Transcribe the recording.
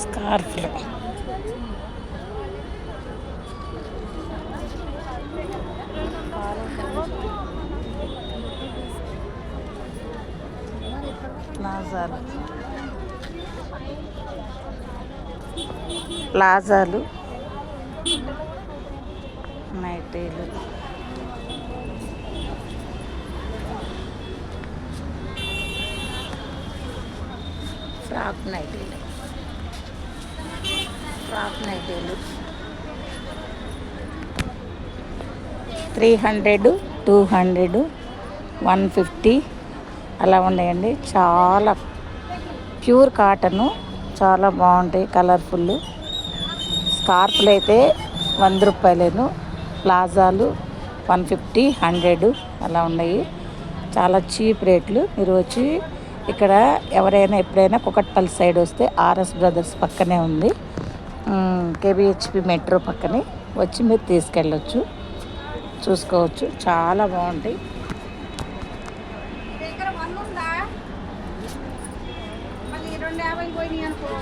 స్కార్ఫ్లు ప్లాజాలు నైటీలు ఫ్రాక్ నైటీలు 300, 200, 150 అలా ఉన్నాయండి. చాలా ప్యూర్ కాటను, చాలా బాగుంటాయి, కలర్ఫుల్. స్కార్ఫ్లు అయితే 100 రూపాయలేను, ప్లాజాలు 150, 100 అలా ఉన్నాయి. చాలా చీప్ రేట్లు. మీరు వచ్చి ఇక్కడ ఎవరైనా ఎప్పుడైనా కుకట్పల్లి సైడ్ వస్తే ఆర్ఎస్ బ్రదర్స్ పక్కనే ఉంది, కేబిహెచ్పి మెట్రో పక్కనే, వచ్చి మీరు తీసుకెళ్ళొచ్చు, చూసుకోవచ్చు. చాలా బాగుంటాయి. దగ్గర 100 ఉందా? మళ్ళీ 250 పోయినాయి అనుకో.